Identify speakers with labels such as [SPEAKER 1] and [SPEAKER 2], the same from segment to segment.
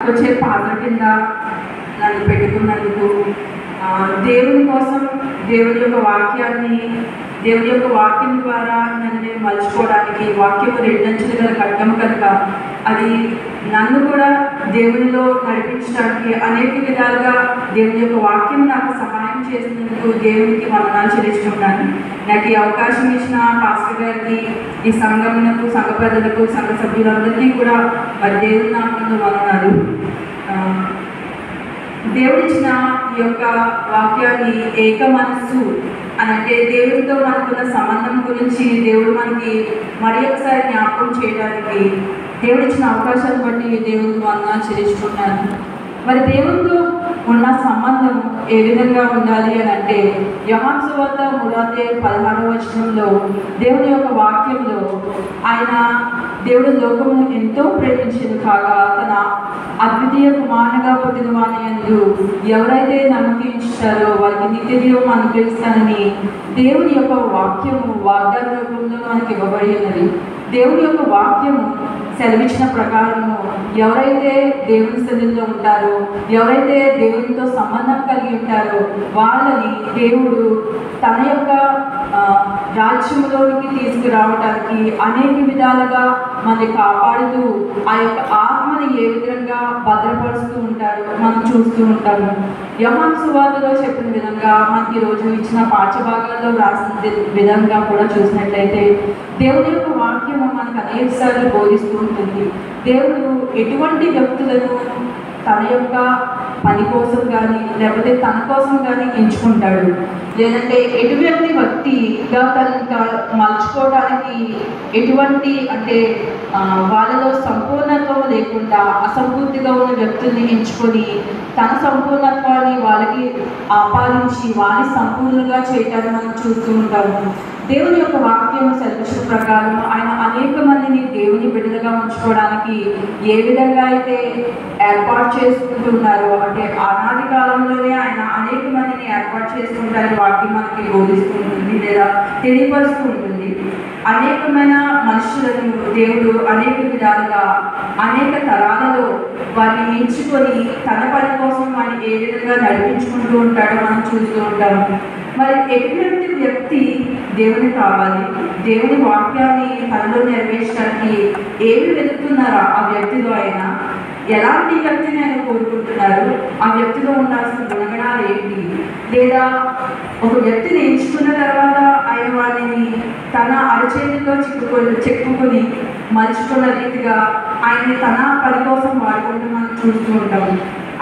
[SPEAKER 1] పనికొచ్చే పాత్ర కింద నన్ను పెట్టుకున్నందుకు, దేవుని కోసం దేవుని యొక్క వాక్యం ద్వారా నన్ను నేను మలుచుకోవడానికి, వాక్యము రెండంచులు గల ఖడ్గము కనుక అది నన్ను కూడా దేవునిలో నడిపించడానికి అనేక విధాలుగా దేవుని యొక్క వాక్యం నాకు సహాయం చేసినందుకు దేవునికి వందనాలు చెల్లించుకుంటాను. నాకు ఈ అవకాశం ఇచ్చిన పాస్టర్ గారికి, ఈ సంఘమునకు, సంఘ పెద్దలకు, సంఘ సభ్యులందరికీ కూడా మరి దేవుని నామంలో వందనాలు. దేవుడిచ్చిన ఈ యొక్క వాక్యాన్ని ఏక మనస్సు అని అంటే దేవుడితో మనకున్న సంబంధం గురించి దేవుడు మనకి మరి ఒకసారి జ్ఞాపకం చేయడానికి దేవుడిచ్చిన అవకాశాన్ని బట్టి దేవుడికి వందనాలు చెల్లించుకుంటాను. మరి దేవుడితో ఉన్న సంబంధం ఏ విధంగా ఉండాలి అని అంటే యోహాను సువార్త 3:16 దేవుని యొక్క వాక్యంలో దేవుడు లోకమును ఎంతో ప్రేమించింది కాగా తన అద్వితీయ కుమారునిగా పుట్టిన వాని యందు ఎవరైతే నమ్మకించారో వారికి నిత్య జీవం అనుగ్రహిస్తానని దేవుని యొక్క వాక్యము వాగ్దాన రూపంలో మనకి ఇవ్వబడి ఉన్నది. దేవుని యొక్క వాక్యము సెలవిచ్చిన ప్రకారము ఎవరైతే దేవుని సన్నిధిలో ఉంటారో, ఎవరైతే దేవునితో సంబంధం కలిగి ఉంటారో వాళ్ళని దేవుడు తన యొక్క రాజ్యంలోనికి తీసుకురావడానికి అనేక విధాలుగా మనల్ని కాపాడుతూ ఆ యొక్క ఆత్మని ఏ విధంగా భద్రపరుస్తూ ఉంటారో మనం చూస్తూ ఉంటాము. యోహాను సువార్తలో చెప్పిన విధంగా మనకి ఈరోజు ఇచ్చిన పాఠ్యభాగాల్లో రాసిన విధంగా కూడా చూసినట్లయితే దేవుని యొక్క వాక్యము మనకు అనేకసార్లు బోధిస్తూ ఉంటుంది. దేవుడు ఎటువంటి వ్యక్తులను తన యొక్క పని కోసం కానీ లేకపోతే తన కోసం కానీ ఎంచుకుంటాడు, లేదంటే ఎటువంటి వ్యక్తిగా తను మలుచుకోవడానికి ఎటువంటి అంటే వాళ్ళలో సంపూర్ణత్వం లేకుండా అసంపూర్తిగా ఉన్న వ్యక్తుల్ని ఎంచుకొని తన సంపూర్ణత్వాన్ని వాళ్ళకి ఆపాదించి వారిని సంపూర్ణంగా చేయటాన్ని మనం చూస్తూ ఉంటాము. దేవుని యొక్క వాక్యం సెలవిచ్చిన ప్రకారం ఆయన అనేక మందిని దేవుని బిడ్డలుగా ఉంచుకోవడానికి ఏ విధంగా అయితే ఏర్పాటు చేసుకుంటున్నారో అంటే ఆనాది కాలంలోనే ఆయన అనేక మందిని ఏర్పాటు చేసుకుంటారని వాక్యం మనకి బోధిస్తూ ఉంటుంది లేదా తెలియపరుస్తూ ఉంటుంది. అనేకమైన మనుషులను దేవుడు అనేక విధాలుగా అనేక తరాలలో వారిని ఎంచుకొని తన పని కోసం వారిని ఏ విధంగా నడిపించుకుంటూ ఉంటాడో మనం చూస్తూ ఉంటాము. మరి ఎటువంటి వ్యక్తి దేవుని కావాలి, దేవుని వాక్యాన్ని తనలో నెరవేర్చడానికి ఏమి వెతుకుతున్నారో ఆ వ్యక్తిలో అయినా ఎలాంటి వ్యక్తిని ఆయన కోరుకుంటున్నారు, ఆ వ్యక్తిలో ఉండాల్సిన గుణగణాలు ఏంటి, లేదా ఒక వ్యక్తిని ఎంచుకున్న తర్వాత ఆయన వారిని తన అరచేతిలో చెక్కుకొని మలుచుకున్న రీతిగా ఆయన్ని తన పని కోసం వాడుకుంటూ మనం చూస్తూ ఉంటాము.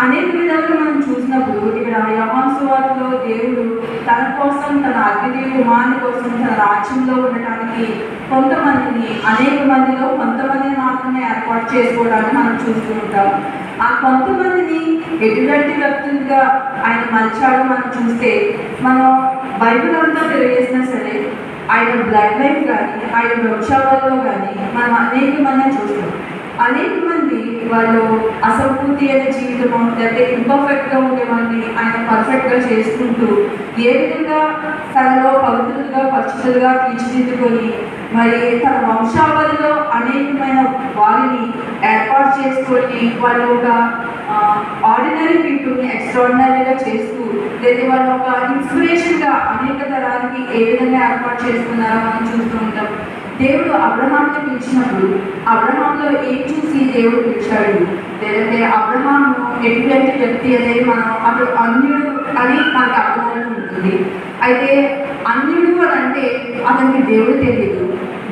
[SPEAKER 1] అనేక విధాలుగా మనం చూసినప్పుడు ఇక్కడ యోహాను సువార్తలో దేవుడు తన కోసం, తన అద్వితీయ కుమారుని కోసం, తన రాజ్యంలో ఉండటానికి కొంతమందిని, అనేక మందిలో కొంతమందిని మాత్రమే ఏర్పాటు చేసుకోవడానికి మనం చూస్తూ ఉంటాం. ఆ కొంతమందిని ఎటువంటి వ్యక్తులుగా ఆయన మలిచాడో మనం చూస్తే మనం బైబిల్ అంతా తెలియజేసినా సరే ఆయన బ్లడ్ లైన్ కానీ ఆయన వంశావళిలో కానీ మనం అనేక మందిని చూస్తాం. అనేక మంది వాళ్ళు అసంపూర్తి అయిన జీవితము లేకపోతే ఇంపర్ఫెక్ట్గా ఉండేవాడిని ఆయన పర్ఫెక్ట్గా చేసుకుంటూ ఏ విధంగా తనలో పవిత్రులుగా పరిశుద్ధులుగా తీర్చిదిద్దుకొని మరి తన వంశావళిలో అనేకమైన వారిని ఏర్పాటు చేసుకొని వాళ్ళు ఒక ఆర్డినరీ పీపుల్ని ఎక్స్ట్రాడినరీగా చేస్తూ లేదా వాళ్ళు ఒక ఇన్స్పిరేషన్గా అనేక తరానికి ఏ విధంగా ఏర్పాటు చేసుకున్నారో మనం చూస్తూ ఉంటాం. దేవుడు అబ్రహాంని పిలిచినప్పుడు అబ్రహాంలో ఏం చూసి దేవుడు పిలిచాడు, లేదంటే అబ్రహాము ఎటువంటి వ్యక్తి అనేది మనం అప్పుడు అన్యుడు అని మనకు అర్థమవుతూ ఉంటుంది. అయితే అన్యుడు అని అంటే అతనికి దేవుడు తెలియదు,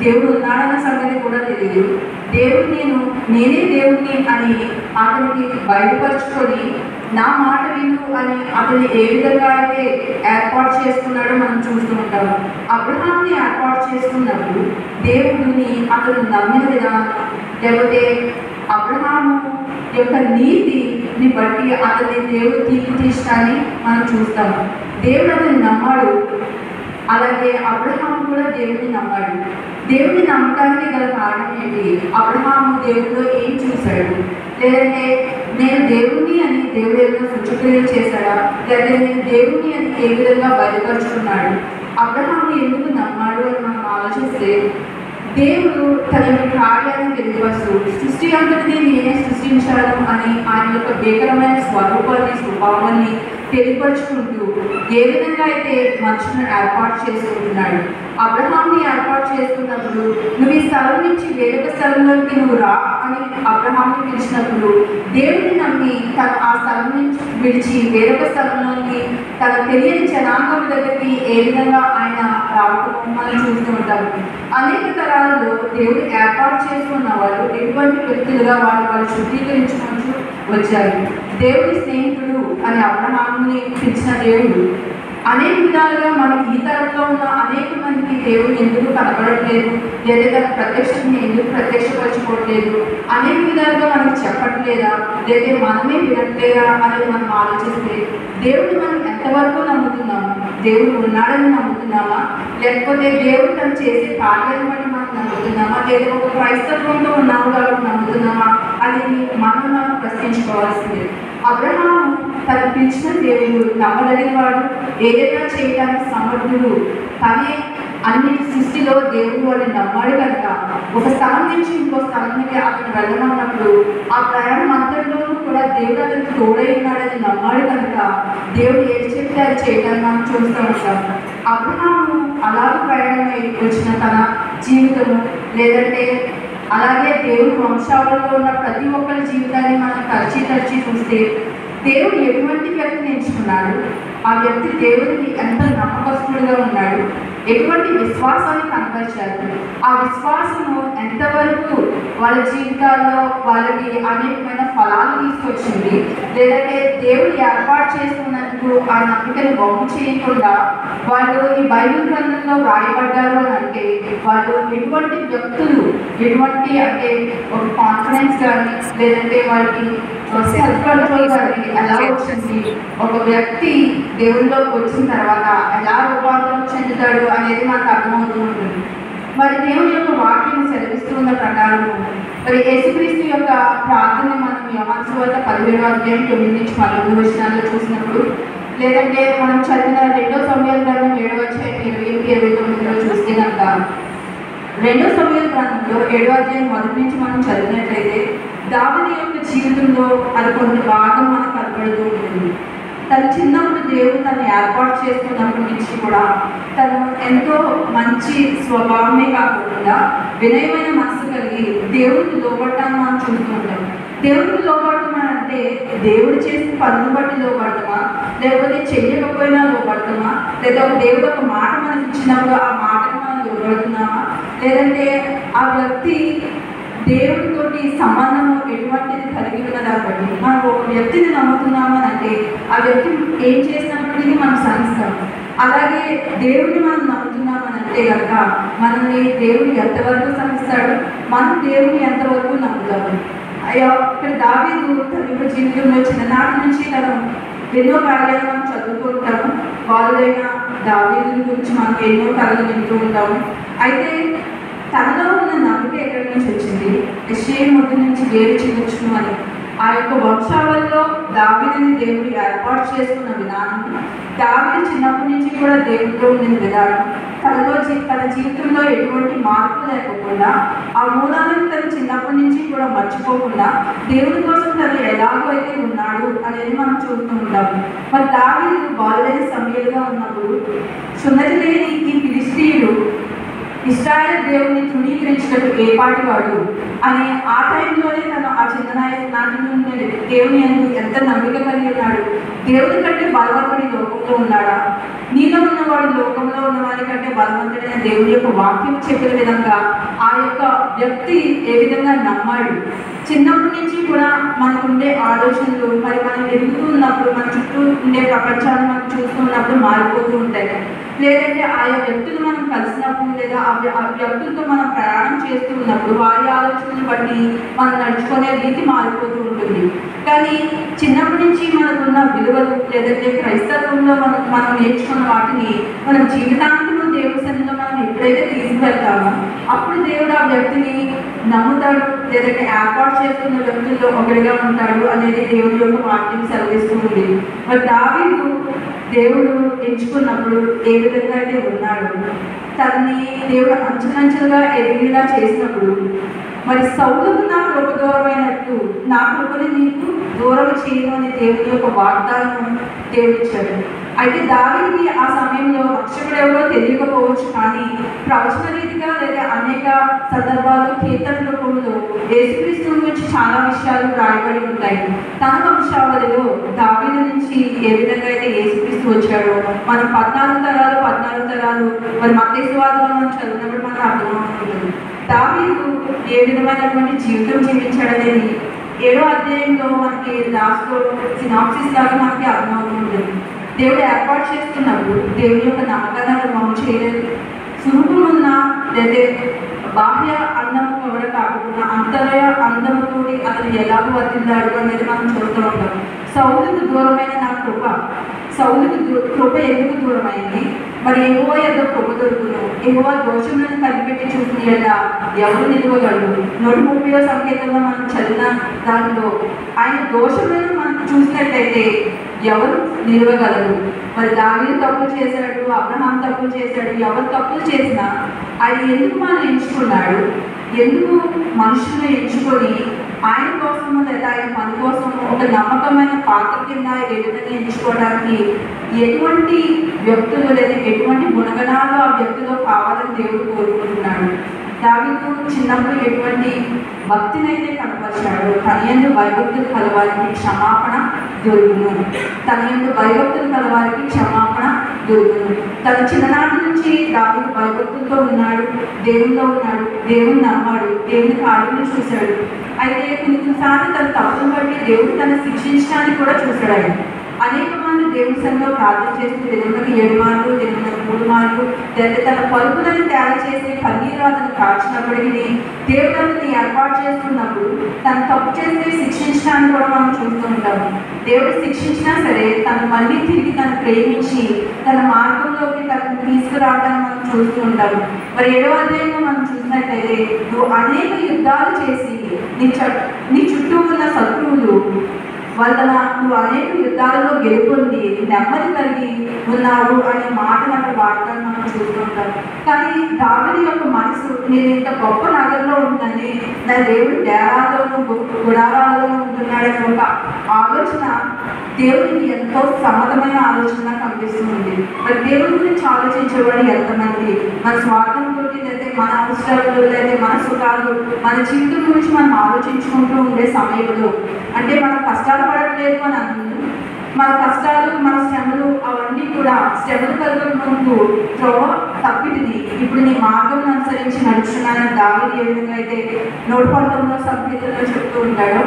[SPEAKER 1] దేవుడు ఉన్నాడన్న సంగతి కూడా తెలియదు. దేవుడు నేనే దేవుడిని అని అతనికి బయటపరుచుకొని నా మాట విను అని అతన్ని ఏ విధంగా అయితే ఏర్పాటు చేసుకున్నాడో మనం చూస్తూ ఉంటాము. అబ్రహాంని ఏర్పాటు చేసుకున్నప్పుడు దేవుడిని అతను నమ్మిన విధానం లేకపోతే అబ్రహాము యొక్క నీతిని బట్టి అతన్ని దేవుడు తీర్పు తీర్చడాన్ని మనం చూస్తాము. దేవుడు అతన్ని నమ్మాడు, అలాగే అబ్రహాము కూడా దేవుడిని నమ్మాడు. దేవుడిని నమ్మడానికి గల కారణం ఏంటి? అబ్రహాము దేవుడిలో ఏం చూశాడు, లేదంటే నేను దేవుడిని అని దేవుడు ఏమైనా సూచక్రియలు చేశాడా, లేదంటే నేను దేవుడిని అని ఏ విధంగా బయలుపరుచుకున్నాడు, అబ్రహాము ఎందుకు నమ్మాడు అని మనం ఆలోచిస్తే దేవుడు తన యొక్క కార్యాలను తెలియపరుస్తూ సృష్టి అంతటినీ నేనే సృష్టించాను అని ఆయన యొక్క భీకరమైన స్వరూపాన్ని స్వభావాన్ని తెలియపరుచుకుంటూ ఏ విధంగా అయితే మనుషులను ఏర్పాటు చేసుకుంటున్నాడు. అబ్రహాంని ఏర్పాటు చేసుకున్నప్పుడు నువ్వు ఈ స్థలం నుంచి వేరొక స్థలంలోకి నువ్వు రా అని అబ్రహాంని పిలిచినప్పుడు దేవుడిని నమ్మి తన ఆ స్థలం నుంచి విడిచి వేరొక స్థలంలోకి తన తెలియని జనాంగం దగ్గరికి ఏ విధంగా ఆయన రావటం మనం చూస్తూ ఉంటాము. అనేక తరాలలో దేవుడు ఏర్పాటు చేసుకున్న వాళ్ళు ఎటువంటి వ్యక్తులుగా వాళ్ళు శుద్ధీకరించుకుంటూ వచ్చారు. దేవుడి స్నేహితుడు అని అబ్రహాముని పిలిచిన దేవుడు అనేక విధాలుగా మనకి ఈ తరంలో ఉన్న అనేక మందికి దేవుడు ఎందుకు కనపడట్లేదు, లేదా తన ప్రత్యక్షతని ఎందుకు ప్రత్యక్షపరచుకోవట్లేదు, అనేక విధాలుగా మనకి చెప్పట్లేదా, లేదా మనమే వినట్లేదా అనేది మనం ఆలోచిస్తే దేవుడిని మనం ఎంతవరకు నమ్ముతున్నాము? దేవుడు ఉన్నాడని నమ్ముతున్నామా, లేకపోతే దేవుడు తను చేసే కార్యాలను బట్టి మనం నమ్ముతున్నామా, లేదా ఒక క్రైస్తవంలో ఉన్నాము కాబట్టి నమ్ముతున్నామా అనేది మనం ప్రశ్నించుకోవాల్సిందే. అబ్రహాము తను పిలిచిన దేవుడు నమ్మదగిన వాడు, ఏదైనా చేయడానికి సమర్థుడు, కానీ అన్ని సృష్టిలో దేవుడు వాడిని నమ్మాడు కనుక ఒక స్థలం నుంచి ఇంకో స్థలానికి అతను వెళ్ళమన్నప్పుడు ఆ ప్రయాణం అంతటిలోనూ కూడా దేవుడు అతనికి తోడై ఉన్నాడని నమ్మాడు కనుక దేవుడు ఏది చెప్తే అది చేయడానికి మనం చూస్తూ ఉంటాం. అబ్రహాము అలాగే ప్రయాణమై వచ్చిన తన జీవితము, లేదంటే అలాగే దేవుడు వంశావళిలో ఉన్న ప్రతి ఒక్కరి జీవితాన్ని మనం తరచి చూస్తే దేవుడు ఎటువంటి వ్యక్తిని ఎంచుకున్నాడు, ఆ వ్యక్తి దేవుడికి ఎంత నమ్మకస్తుడుగా ఉన్నాడు, ఎటువంటి విశ్వాసాన్ని కనపరిచారు, ఆ విశ్వాసము ఎంతవరకు వాళ్ళ జీవితాల్లో వాళ్ళకి అనేకమైన ఫలాలు తీసుకొచ్చింది, లేదంటే దేవుడు ఏర్పాటు చేసుకున్నందుకు ఆ నమ్మికను బొమ్మ చేయకుండా వాళ్ళు ఈ బైబిల్ గ్రంథంలో రాయబడ్డారు అని అంటే వాళ్ళు ఎటువంటి వ్యక్తులు, ఎటువంటి అంటే ఒక కాన్ఫిడెన్స్ కానీ లేదంటే వాళ్ళకి సెల్ఫ్ కంట్రోల్ కానీ ఎలా వచ్చింది, ఒక వ్యక్తి దేవుళ్ళలోకి వచ్చిన తర్వాత ఎలా రూపాంతరం చెందుతాడు అనేది మనకు అర్థమవుతూ ఉంటుంది. మరి దేవుని యొక్క వాక్యం సెలవిస్తున్న ప్రకారము మరి యేసుక్రీస్తు యొక్క ప్రార్థన మనం యోహాను సువార్త 17:9-11 చూసినప్పుడు, లేదంటే మనం చదివిన 2 సమూయేలు గ్రంథం 7:28-29 చూస్తే కనుక 2 సమూయేలు గ్రంథంలో 7 మొదటి నుంచి మనం చదివినట్లయితే దావీదు యొక్క జీవితంలో అది కొంత భాగం మనకు కనబడుతూ ఉంటుంది. తను చిన్నప్పుడు దేవుడు తను ఏర్పాటు చేసుకున్నప్పటి నుంచి కూడా తను ఎంతో మంచి స్వభావమే కాకుండా వినయమైన మనసు కలిగి దేవుడికి లోబడటాన్ని మనం చూస్తూ ఉంటాం. దేవుడికి లోబడతామని అంటే దేవుడు చేసిన పనులు బట్టి లోబడతామా, లేకపోతే చెయ్యకపోయినా లోబడతామా, లేదా దేవుడు ఒక మాట మనకి ఇచ్చినప్పుడు ఆ మాటకు మనం లోబడుతున్నామా, లేదంటే ఆ వ్యక్తి దేవుడితోటి సంబంధము ఎటువంటిది కలిగి ఉన్నదాన్ని బట్టి మనం ఒక వ్యక్తిని నమ్ముతున్నామని అంటే ఆ వ్యక్తి ఏం చేసినప్పటికీ మనం సహిస్తాము. అలాగే దేవుడిని మనం నమ్ముతున్నామని అంటే కనుక మనల్ని దేవుడు ఎంతవరకు సహిస్తాడు, మనం దేవుడిని ఎంతవరకు నమ్ముతాము. ఇక్కడ దావీదు తన యొక్క జీవితంలో చిన్ననాటి నుంచి తను ఎన్నో కార్యాలు మనం చదువుతూ ఉంటాము. వాళ్ళైన దావీదు గురించి మనకు ఎన్నో కథలు వింటూ ఉంటాము. అయితే తనలో ఉన్న నమ్మిక ఎక్కడి నుంచి వచ్చింది? యెషయా మొదటి నుంచి వేరు చేయవచ్చును అని ఆ యొక్క వంశావళిలో దావీదుని దేవుడు ఏర్పాటు చేసుకున్న విధానం, దావీదు చిన్నప్పటి నుంచి కూడా దేవుడితో ఉండిన విధానం, తన జీవితంలో ఎటువంటి మార్పు లేకుండా ఆ మూలాలను తను చిన్నప్పటి నుంచి కూడా మర్చిపోకుండా దేవుడి కోసం తను ఎలాగో అయితే ఉన్నాడు అనేది మనం చూస్తూ ఉంటాము. మరి దావీదు బాలుడైన సమయంగా ఉన్నప్పుడు సున్నతి లేని ఈ ఫిలిష్తీయుడు ఇశ్రాయేలు దేవుడిని తృణీకరించినట్టు ఏపాటి వాడు అని ఆ టైంలోనే తను ఆ నాటి నుండి దేవుని ఎంత నమ్మిక కలిగి ఉన్నాడు. దేవుడి కంటే బలవంతుడి లోకంలో ఉన్నాడా? నీలో ఉన్నవాడు లోకంలో ఉన్నవాడి కంటే బలవంతుడైన దేవుడి యొక్క వాక్యం చెప్పిన విధంగా ఆ యొక్క వ్యక్తి ఏ విధంగా నమ్మాడు. చిన్నప్పటి నుంచి కూడా మనకుండే ఆలోచనలు మరి మనం ఎదుగుతూ ఉన్నప్పుడు మన చుట్టూ ఉండే ప్రపంచాన్ని మనం చూస్తున్నప్పుడు మారిపోతూ ఉంటాయి. లేదంటే ఆయా వ్యక్తులు మనం కలిసినప్పుడు లేదా ఆ వ్యక్తులతో మనం ప్రయాణం చేస్తూ ఉన్నప్పుడు వారి ఆలోచనలు బట్టి మనం నడుచుకునే రీతి మారిపోతూ ఉంటుంది. కానీ చిన్నప్పటి నుంచి మనకున్న విలువలు లేదంటే క్రైస్తవంలో మనం నేర్చుకున్న వాటిని మనం జీవితాంతంలో దేవుడి సన్నిధిలో మనం ఎప్పుడైతే తీసుకువెళ్తామో అప్పుడు దేవుడు ఆ వ్యక్తిని నమ్ముతాడు, లేదంటే ఏర్పాటు చేస్తున్న వ్యక్తుల్లో ఒకరిగా ఉంటాడు అనేది దేవుడి యొక్క వాక్యం సెలవిస్తూ ఉంది. మరి దావీదు దేవుడు ఎంచుకున్నప్పుడు ఏ విధంగా అయితే ఉన్నాడు, తనని దేవుడు అంచెలంచెలుగా ఎదిగేలా చేసినప్పుడు మరి సౌలుకు నా కృప దూరమైనట్టు నా కృపని నీకు దూరం చేయను అని దేవుని యొక్క వాగ్దానం దేవుడిచ్చాడు. అయితే దావీదుకి ఆ సమయంలో రక్షకుడు ఎవరో తెలియకపోవచ్చు, కానీ ప్రవచన రీతిగా లేదా అనేక సందర్భాల్లో కీర్తన రూపంలో యేసుక్రీస్తు గురించి చాలా విషయాలు రాయబడి ఉంటాయి. తన వంశావళిలో దావీదు నుంచి ఏ విధంగా అయితే యేసుక్రీస్తు వచ్చాడో మనం 14 తరాలు మరి మత్తయి సువార్తలో మనం చదివినప్పుడు మనకు అర్థమవుతుంది. దావీదు ఏ విధమైనటువంటి జీవితం జీవించాడనేది 7వ అధ్యాయంలో మనకి లాస్ట్లో సినాప్సిస్ లాగా మనకి అర్థమవుతుంది. దేవుడు ఏర్పాటు చేస్తున్నప్పుడు దేవుని యొక్క నమ్మకాన్ని అమలు చేయలేదు. స్వరూపం ఉన్న లేదా బాహ్య అందము కూడా కాకుండా అంతర్య అందముతో అతను ఎలాగో వర్తిల్లాడు అనేది మనం చూస్తూ ఉంటాం. సౌలుకు దూరమైన నా కృప, సౌలుకు కృప ఎందుకు దూరమైంది? మరి యెహోవా యొక్క కృప దొరుకును, యెహోవా దోషములను కనిపెట్టి చూసిన ఎలా ఎవరు నిలవగలరు? 130వ సంకేతంలో మనం చదివిన దాంట్లో ఆయన దోషములను మనం చూసినట్లయితే ఎవరు నిలవగలరు? మరి దావీదు తప్పులు చేశాడు, అబ్రహాం తప్పులు చేశాడు, ఎవరు తప్పులు చేసినా ఆయన ఎందుకు మనం ఎంచుకున్నాడు? ఎందుకు మనుషులను ఎంచుకొని ఆయన కోసము లేదా ఆయన పని కోసం ఒక నమ్మకమైన పాత్ర కింద ఏ విధంగా ఎంచుకోవడానికి ఎటువంటి వ్యక్తులు లేదా ఎటువంటి గుణగణాలు ఆ వ్యక్తిలో కావాలని దేవుడు కోరుకుంటున్నాడు. దావీదు చిన్నప్పుడు ఎటువంటి భక్తినైతే కనపరిచాడు. తన యందు భయభక్తులు కలవారికి క్షమాపణ దొరుకును, తన యందు భయభక్తులు కలవారికి క్షమాపణ దొరుకును. తన చిన్ననాటి నుంచి దావీదు భయభక్తులతో ఉన్నాడు, దేవునిలో ఉన్నాడు, దేవుని నమ్మాడు, దేవుని కార్యాలను చూశాడు. అయితే కొన్నిసార్లు తన తప్పును బట్టి దేవుడు తను శిక్షించడానికి కూడా చూశాడు. ఆయన అనేక మంది దేవుని సన్నిధిలో ప్రార్థన చేస్తూ దేవునికి 7 మార్లు, దేవునికి 3 మార్లు లేదా తన పలుకులను తేడా చేసి కన్నీరు అతను కాల్చినప్పటికీ దేవుడు అతన్ని ఏర్పాటు చేస్తున్నప్పుడు తను తప్పు చేస్తే శిక్షించడానికి కూడా మనం చూస్తూ ఉంటాము. దేవుడు శిక్షించినా సరే తను మళ్ళీ తిరిగి తను ప్రేమించి తన మార్గంలోకి తనను తీసుకురావడానికి మనం చూస్తూ ఉంటాము. మరి 7వ అధ్యాయంలో మనం చూసినట్లయితే నువ్వు అనేక యుద్ధాలు చేసి నీ చుట్టూ ఉన్న శత్రువులు వలన నువ్వు అనేక యుద్ధాలలో గెలుపొంది నెమ్మది కలిగి ఉన్నావు అనే మాటను అక్కడ వాడతాను మనం చూస్తుంటాం. కానీ దావీదు యొక్క మనసు నేను ఇంత గొప్ప నగరంలో ఉందని, నా దేవుడు డేరాల్లోనూ గుడారాల్లోనూ ఉంటున్నాడని ఒక ఆలోచన దేవుడికి ఎంతో సమ్మతమైన ఆలోచన కనిపిస్తుంది. మరి దేవుడి గురించి ఆలోచించేవాడు ఎంతమంది? మన స్వార్థం గురించి లేదా మన అవసరాలు లేదా మన సుఖాలు మన జీవితం గురించి మనం ఆలోచించుకుంటూ ఉండే సమయంలో అంటే మనం కష్టాలు పడట్లేదు అని అనుకుంటున్నాం. మన కష్టాలు మన శ్రమలు అవన్నీ కూడా శ్రమలు కలుగుతున్నందుకు త్రోవ తప్పిటిది ఇప్పుడు నీ మార్గం అనుసరించి నడుచున్నానని దావీదు ఏ విధంగా అయితే 119వ సంకీర్తనలో చెప్తూ ఉంటాడో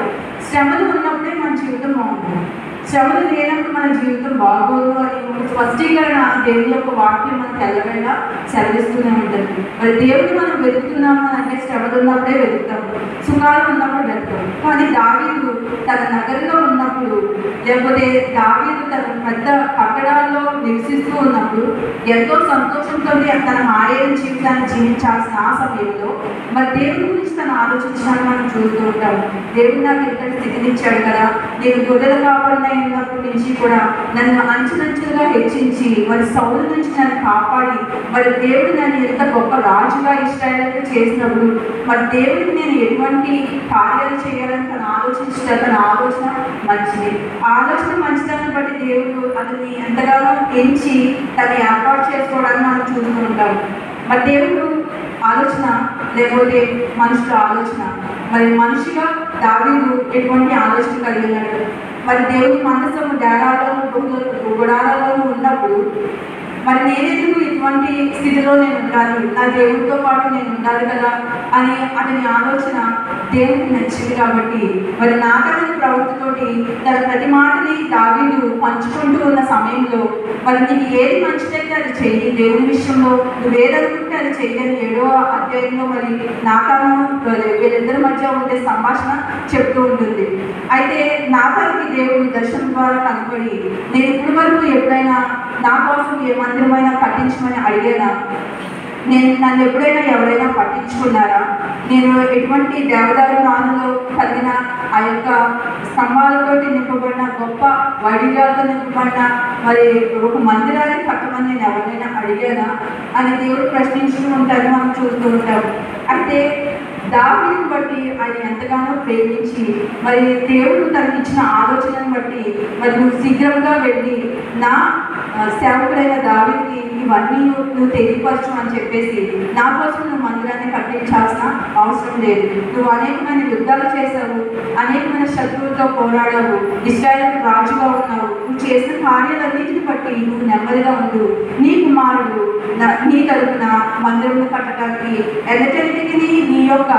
[SPEAKER 1] శ్రమలు ఉన్నప్పుడే మన జీవితం బాగుంటుంది, శ్రమలు లేనప్పుడు మన జీవితం బాగోదు అని స్పష్టీకరణ దేవుని యొక్క వాక్యం మనకు ఎల్లవేళ సెలవిస్తూనే ఉంటుంది. మరి దేవుడు మనం వెతుకుతున్నాము అంటే శ్రమలు ఉన్నప్పుడే వెతుకుతాము, సుఖాలు ఉన్నప్పుడు వెతుకుతాం. కానీ దావీదు తన నగరంలో ఉన్నప్పుడు లేకపోతే దావీదు తన పెద్ద కట్టడాల్లో నివసిస్తూ ఉన్నప్పుడు ఎంతో సంతోషంతో తన మారేడు జీవితాన్ని జీవించాల్సిన ఆ సమయంలో మరి దేవుడి గురించి తను ఆలోచించాలని మనం చూస్తూ ఉంటాము. దేవుడు నాకు ఇంతటి స్థితినిచ్చాడు కదా, నేను గొర్రెల కాపాడిన ఉన్నప్పటి నుంచి కూడా నన్ను అంచెలంచెలుగా హెచ్చించి మరి సౌలు నుంచి నన్ను కాపాడి మరి దేవుడు నన్ను ఎంత గొప్ప రాజుగా ఇష్టాలను చేసినప్పుడు మరి దేవుడికి నేను ఎటువంటి కార్యాలు చేయాలని తను ఆలోచించిన తన ఆలోచన మంచిది. ఆలోచన మంచిదాన్ని బట్టి దేవుడు అతన్ని ఎంతగానో ఎంచి తను ఏర్పాటు చేసుకోవడానికి మనం చూస్తూ ఉంటాం. మరి దేవుడు ఆలోచన లేకపోతే మనుషుల ఆలోచన, మరి మనిషిగా దావీదు ఎటువంటి ఆలోచన కలిగినాడు? మరి దేవుని మనసును డేరాల్లోనూ గుడారాల్లోనూ ఉన్నప్పుడు మరి నేనెందుకు ఇటువంటి స్థితిలో నేను ఉండాలి, నా దేవుడితో పాటు నేను ఉండాలి కదా అని అతని ఆలోచన దేవుడికి నచ్చింది. కాబట్టి మరి నాకని ప్రవృత్తితోటి తన ప్రతి మాటని దావీదు పంచుకుంటూ ఉన్న సమయంలో మరి నీకు ఏది మంచిదైతే అది చెయ్యి, దేవుని విషయంలో నువ్వేదనుకుంటే అది చెయ్యని 7వ అధ్యాయంలో మరి నాకాను వీళ్ళిద్దరి మధ్య ఉండే సంభాషణ చెప్తూ ఉంటుంది. అయితే నాకానికి దేవుడు దర్శనం ద్వారా కనపడి నేను ఇప్పటి వరకు ఎప్పుడైనా నా కోసం ఏ మందిరమైనా కట్టించమని అడిగానా? నన్ను ఎప్పుడైనా ఎవరైనా పట్టించుకున్నారా? నేను ఎటువంటి దేవదారు రాణులో కలిగిన ఆ యొక్క స్తంభాలతోటి నింపబడిన గొప్ప వైడిజాలతో నింపబడిన మరి ఒక మందిరాన్ని కట్టమని నేను ఎవరైనా అడిగానా అని దేవుడు ప్రశ్నించుతూ ఉంటారని మనం చూస్తూ ఉంటాము. అయితే దావీదుని బట్టి ఆయన ఎంతగానో ప్రేమించి మరి దేవుడు తనకిచ్చిన ఆలోచనను బట్టి మరి నువ్వు శీఘ్రంగా వెళ్ళి నా సేవకుడైన దావీదుకి ఇవన్నీ నువ్వు తెలియపరచు అని చెప్పేసి నా కోసం నువ్వు మందిరాన్ని కట్టించాల్సిన అవసరం లేదు. నువ్వు అనేకమైన యుద్ధాలు చేశావు, అనేకమైన శత్రువులతో పోరాడావు, ఇశ్రాయేలు రాజుగా ఉన్నావు. నువ్వు చేసిన కార్యాలన్నింటిని బట్టి నువ్వు నెమ్మదిగా ఉండు. నీ కుమారుడు నీ తరపున మందిరం కట్టడానికి ఎల్లటెంటికి నీ యొక్క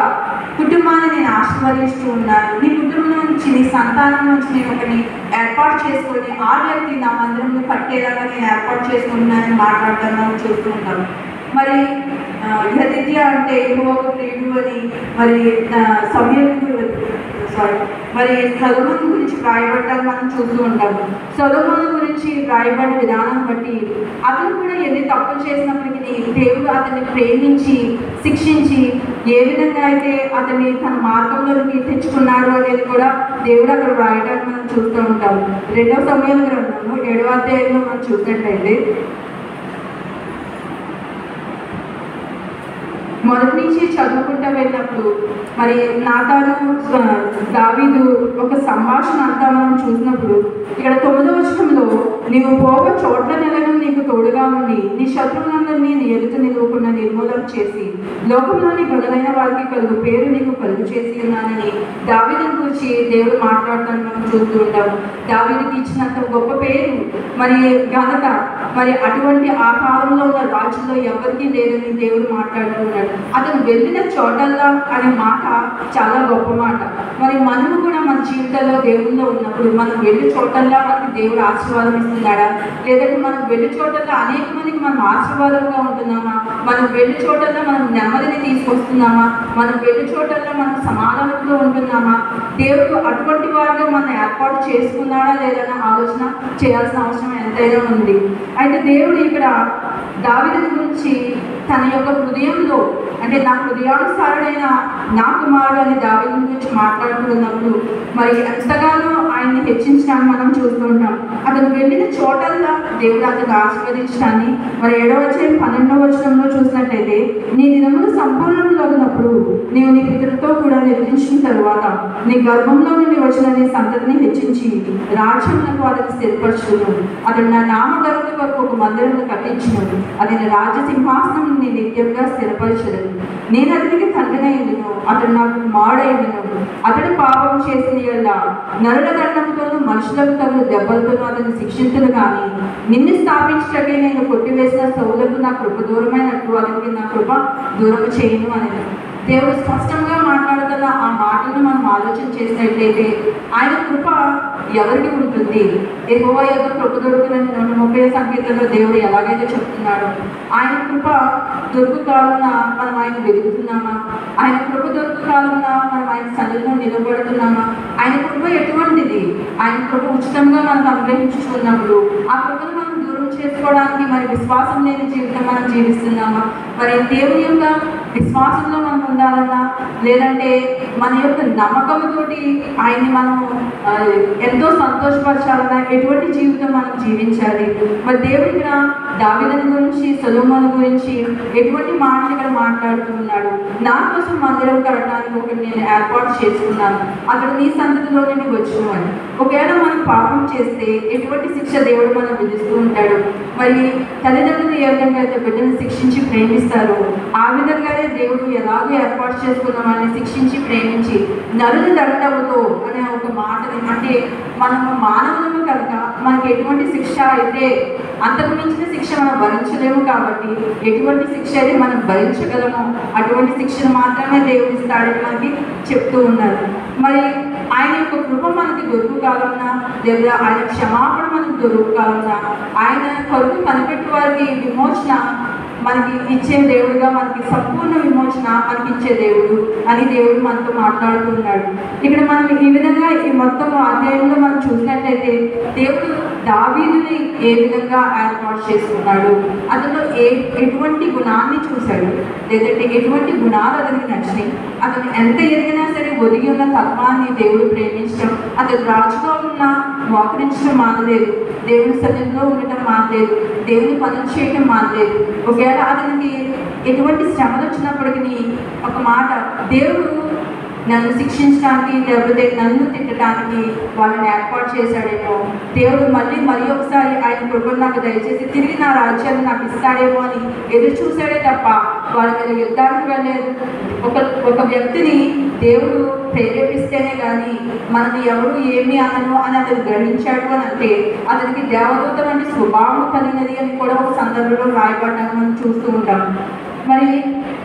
[SPEAKER 1] కుటుంబాన్ని నేను ఆశీర్వదిస్తూ ఉన్నాను. నీ కుటుంబం నుంచి నీ సంతానం నుంచి నేను ఒకటి ఏర్పాటు చేసుకొని ఆ వ్యక్తి నా మందిరంలో కట్టేలాగా నేను ఏర్పాటు చేసుకుంటున్నానని మాట్లాడతాను చూస్తూ ఉంటాను. మరి యెహోవా అంటే యెహోవాకు ప్రియుడు అని మరి మరి సొలొమోను గురించి రాయబడ్డాన్ని మనం చూస్తూ ఉంటాము. సొలొమోను గురించి రాయబడిన విధానం బట్టి అతను కూడా ఎన్ని తప్పులు చేసినప్పటికీ దేవుడు అతన్ని ప్రేమించి శిక్షించి ఏ విధంగా అయితే అతన్ని తన మార్గంలోకి తెచ్చుకున్నాడు అనేది కూడా దేవుడు అక్కడ రాయడాన్ని మనం చూస్తూ ఉంటాము. 2వ సమూయేలు గ్రంథము 7వ అధ్యాయంలో మనం చూసినట్లయితే మొదటి నుంచి చదువుకుంటూ వెళ్ళినప్పుడు మరి నాతాను దావీదు ఒక సంభాషణ అంతా మనం చూసినప్పుడు ఇక్కడ 9వ వచనంలో నీవు పోవ చోట్ల నెలను నీకు తోడుగా ఉండి నీ శత్రువులందరినీ నీ ఎదుట నిలువకుండా నిర్మూలన చేసి లోకంలోని బదులైన వారికి కలుగు పేరు నీకు కలుగు చేసి ఉన్నానని దావీదుని గురించి దేవుడు మాట్లాడతాను మనం చూస్తూ ఉంటాము. దావీదుకి ఇచ్చినంత గొప్ప పేరు మరి ఘనత మరి అటువంటి ఆ కాలంలో ఉన్న రాజుల్లో ఎవరికీ లేదని దేవుడు మాట్లాడుతున్నాడు. అతను వెళ్ళిన చోటల్లా అనే మాట చాలా గొప్ప మాట. మరి మనము కూడా మన జీవితంలో దేవుల్లో ఉన్నప్పుడు మనం వెళ్ళి చోటల్లా మనకి దేవుడు ఆశీర్వాదం ఇస్తున్నాడా, లేదంటే మనం వెళ్ళి చోటల్లా అనేక మందికి మనం ఆశీర్వాదంగా ఉంటున్నామా, మనం వెళ్ళి చోటల్లా మనం నెమ్మదిని తీసుకొస్తున్నామా, మనం వెళ్ళి చోటల్లా మనం సమాధానంలో ఉంటున్నామా, దేవుడు అటువంటి వారిగా మనం ఏర్పాటు చేసుకున్నాడా లేదన్న ఆలోచన చేయాల్సిన అవసరం ఎంతైనా ఉంది. అయితే దేవుడు ఇక్కడ దావీదు గురించి తన యొక్క హృదయంలో అంటే నా హృదయానుసారుడైన నా కుమారుడు అని దావీదు గురించి మాట్లాడుతున్నప్పుడు మరి ఎంతగానో ఆయన్ని హెచ్చించడాన్ని మనం చూస్తుంటాం. అతను వెళ్ళిన చోటల్లా దేవుడు అతను ఆశీర్వదించడాన్ని మరి 7వ అధ్యాయం 12వ వచనంలో చూసినట్లయితే నీ దినములు సంపూర్ణంలోనప్పుడు నీవు నీ పితరులతో కూడా నిద్రించిన తరువాత నీ గర్భంలో నుండి వచ్చిన నీ సంతతిని హెచ్చించి రాజ్యములకు అతను స్థిరపరచును. అతడు నా నామగరుల వరకు ఒక మందిరము కట్టించును. అది రాజ్య సింహాసనం నీ నిత్యంగా స్థిరపరచదు. నేను అతనికి తండ్రినైందును, అతడు నాకు కుమారుడైందును. అతడు పాపం చేసిన యెడల నరుల దండముతోనూ మనుషులకు తగు దెబ్బలతోనూ అతన్ని శిక్షించదు. కానీ నిన్ను స్థాపించటకే నేను కొట్టివేసిన సౌలకు నా కృప దూరమైనట్టు అతనికి నా కృప దూరం చేయను అనేది దేవుడు స్పష్టంగా మాట్లాడుతున్న ఆ మాటను మనం ఆలోచన చేసినట్లయితే ఆయన కృప ఎవరికి ఉంటుంది? యెహోవా యొక్క కృప దొరుకుతుందని 130వ సంకీర్తనలో దేవుడు ఎలాగైతే చెప్తున్నాడో ఆయన కృప దొరుకు కాలంన మనం ఆయన వెతుకుతున్నామా? ఆయన కృప దొరుకు కాలంన మనం ఆయన సన్నిధిలో నిలబడుతున్నామా? ఆయన కృప ఎటువంటిది? ఆయన కృప ఉచితంగా మనకు అనుగ్రహించుకున్నప్పుడు ఆ కృపను మనం దూరం చేసుకోవడానికి మరి విశ్వాసం లేని జీవితం మనం జీవిస్తున్నామా? మరి దేవుని యొక్క విశ్వాసంలో మనం ఉండాలన్నా లేదంటే మన యొక్క నమ్మకంతోటి ఆయన్ని మనము ఎంతో సంతోషపరచాలన్నా ఎటువంటి జీవితం మనం జీవించాలి? మరి దేవుడు ఇక్కడ దావీదుని గురించి సొలొమోను గురించి ఎటువంటి మాటలు ఇక్కడ మాట్లాడుతున్నాడు? నా కోసం మందిరం కట్టడానికి ఒకటి నేను ఏర్పాటు చేసుకున్నాను, అక్కడ నీ సంతతిలో నుండి వచ్చును అని. ఒకవేళ మనం పాపం చేస్తే ఎటువంటి శిక్ష దేవుడు మనం విధిస్తూ ఉంటాడు? మరి తల్లిదండ్రులు ఏ విధంగా అయితే బిడ్డను శిక్షించి ప్రేమిస్తారో ఆ విధంగానే దేవుడు ఎలాగో ఏర్పాటు చేసుకున్న వాళ్ళని శిక్షించి ప్రేమించి నరుల దండముతో అనే ఒక మాటని అంటే మనము మానవులము కనుక మనకి ఎటువంటి శిక్ష అయితే అంతకు మించిన శిక్ష మనం భరించలేము. కాబట్టి ఎటువంటి శిక్ష అయితే మనం భరించగలమో అటువంటి శిక్షను మాత్రమే దేవుడు ఇస్తాడని మనకి చెప్తూ ఉన్నారు. మరి ఆయన యొక్క కృప మనకి దొరుకు కావాలన్నా లేదా ఆయన క్షమాపణ మనకు దొరుకు కావాలన్నా ఆయన కొరకు కనిపెట్టే వారికి విమోచన మనకి ఇచ్చే దేవుడుగా మనకి సంపూర్ణ విమోచన మనకి ఇచ్చే దేవుడు అని దేవుడు మనతో మాట్లాడుతున్నాడు. ఇక్కడ మనం ఈ విధంగా ఈ మొత్తం అధ్యాయంలో మనం చూసినట్లయితే దేవుడు దావీదుని ఏ విధంగా ఏర్పాటు చేసుకున్నాడు, అతను ఎటువంటి గుణాన్ని చూశాడు, లేదంటే ఎటువంటి గుణాలు అతనికి నచ్చినాయి, అతను ఎంత ఎదిగినా సరే ఒదిగి ఉన్న తత్వాన్ని దేవుడు ప్రేమించడం, అతను రాజుగా ఉన్న మోకరించడం మానలేదు, దేవుని సన్నిధిలో ఉండటం మానలేదు, దేవుని పనులు చేయటం మానలేదు. ఒకవేళ అతనికి ఎటువంటి శ్రమలు వచ్చినప్పటికీ ఒక మాట, దేవుడు నన్ను శిక్షించడానికి లేకపోతే నన్ను తిట్టడానికి వాళ్ళని ఏర్పాటు చేశాడేమో, దేవుడు మరి ఒకసారి ఆయన కృపను నాకు దయచేసి తిరిగి నా రాజ్యాన్ని నాకు ఇస్తాడేమో అని ఎదురు చూశాడే తప్ప వాళ్ళ మీద యుద్ధానికి వెళ్ళలేదు. ఒక వ్యక్తిని దేవుడు ప్రేరేపిస్తేనే కానీ మనని ఎవరు ఏమి అనను అని అతను గ్రహించాడు అని అంటే అతనికి దేవదూత వంటి స్వభావం కలిగినది అని కూడా ఒక సందర్భంలో రాయబడ్డాన్ని మనం చూస్తూ ఉంటాం. మరి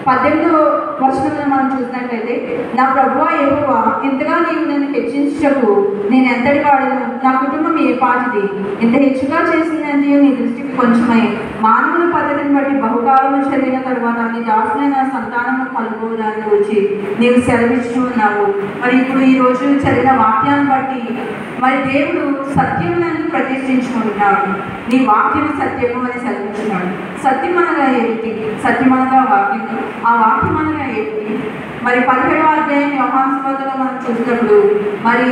[SPEAKER 1] 18వ వచనంలో మనం చూసినట్లయితే, నా ప్రభువా యెహోవా, ఇంతగా నీవు నన్ను హెచ్చించుటకు నేను ఎంతటి వాడను, నా కుటుంబం ఏ పాటిది, ఇంత హెచ్చుగా చేసిందంటే నీ దృష్టికి కొంచెమై మానవుల పద్ధతిని బట్టి బహుకాలము చదివిన తర్వాత నీ దాసులైన సంతానము కలుగుదాన్ని వచ్చి నీవు సెలవిస్తూ ఉన్నావు. మరి ఇప్పుడు ఈ రోజు చదివిన వాక్యాన్ని బట్టి మరి దేవుడు సత్యములను ప్రతిష్ఠించుకుంటున్నాడు. నీ వాక్యం సత్యము అని సెలవిస్తున్నాడు. సత్యం అనగా ఏమిటి? సత్యం అనగా వాక్యం. ఆ వాక్యం అనగా ఏమిటి? మరి 17వ అధ్యాయం యోహాను సువార్తలో మనం చూసినప్పుడు, మరి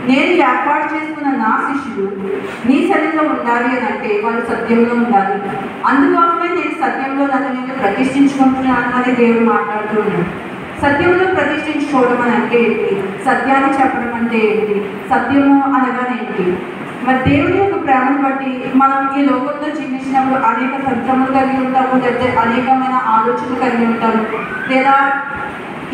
[SPEAKER 1] నేను ఏర్పాటు చేసుకున్న నా శిష్యులు నీ సన్నిధిలో ఉండాలి అని అంటే వాళ్ళు సత్యంలో ఉండాలి. అందుకోసమే నేను సత్యంలో నన్ను నేను ప్రతిష్ఠించుకుంటున్నాను అని దేవుడు మాట్లాడుతూ ఉన్నాడు. సత్యంలో ప్రతిష్ఠించుకోవడం అని అంటే ఏంటి? సత్యాన్ని చెప్పడం అంటే ఏంటి? సత్యము అనగానేంటి? మరి దేవుని యొక్క ప్రేమను బట్టి మనం ఈ లోకంలో జీవించినప్పుడు అనేక సంక్రమణలు కలిగి ఉంటాము, లేకపోతే అనేకమైన ఆలోచనలు కలిగి ఉంటాము, లేదా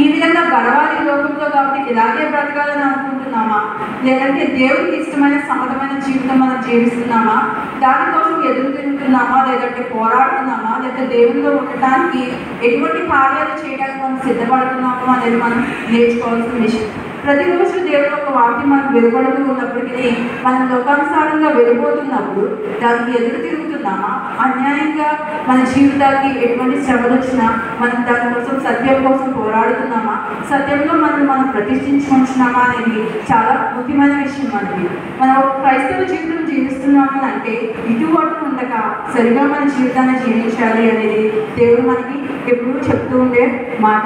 [SPEAKER 1] ఈ విధంగా గడవాలి లోకంలో కాబట్టి ఇలాగే బ్రతకాలని అనుకుంటున్నామా, లేదంటే దేవుడికి ఇష్టమైన సమతమైన జీవితం మనం జీవిస్తున్నామా, దానికోసం ఎదురు తిరుగుతున్నామా, లేదంటే పోరాడుతున్నామా, లేదా దేవునిలో ఉండటానికి ఎటువంటి కార్యాలు చేయడానికి మనం సిద్ధపడుతున్నామా అనేది మనం నేర్చుకోవాల్సిన విషయం. ప్రతిరోజు దేవుడు ఒక వాక్యం మనం వెలువడుతూ ఉన్నప్పటికీ మనం లోకానుసారంగా వెళ్ళిపోతున్నప్పుడు దానికి ఎదురు తిరుగుతున్నామా, అన్యాయంగా మన జీవితానికి ఎటువంటి శ్రమలు వచ్చినా మనం దానికోసం సత్యం కోసం పోరాడుతున్నామా, సత్యంలో మనం ప్రతిష్ఠించుకుంటున్నామా అనేది చాలా ముఖ్యమైన విషయం. మనం క్రైస్తవ జీవితం జీవిస్తున్నాము అని అంటే ఇటువంటి ఉండక సరిగా మన జీవితాన్ని జీవించాలి అనేది దేవుడు మనకి ఎప్పుడు చెప్తూ ఉండే మాట.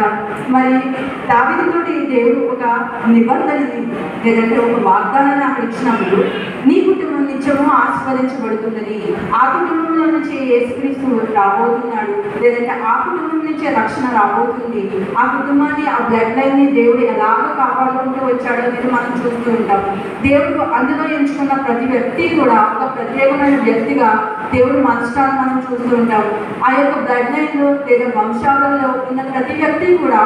[SPEAKER 1] మరి దావీదుతోటి దేవుడు ఒక నిబంధనని లేదంటే ఒక వాగ్దానాన్ని అక్కడ ఇచ్చినప్పుడు, నీ కుటుంబం నిత్యము ఆశీర్వదించబడుతుందని, ఆ కుటుంబంలో నుంచి యేసుక్రీస్తు రాబోతున్నాడు, లేదంటే ఆ కుటుంబం నుంచే రక్షణ రాబోతుంది, ఆ కుటుంబాన్ని ఆ బ్లడ్ లైన్ని దేవుడు ఎలాగ కాపాడుకుంటూ వచ్చాడో అనేది మనం చూస్తూ ఉంటాం. దేవుడు అందులో ఎంచుకున్న ప్రతి వ్యక్తి కూడా ఒక ప్రత్యేకమైన వ్యక్తిగా దేవుడు మార్చడాన్ని మనం చూస్తూ ఉంటాం. ఆ యొక్క బ్లడ్ లైన్లో లేదా వంశాలలో ఉన్న ప్రతి వ్యక్తి కూడా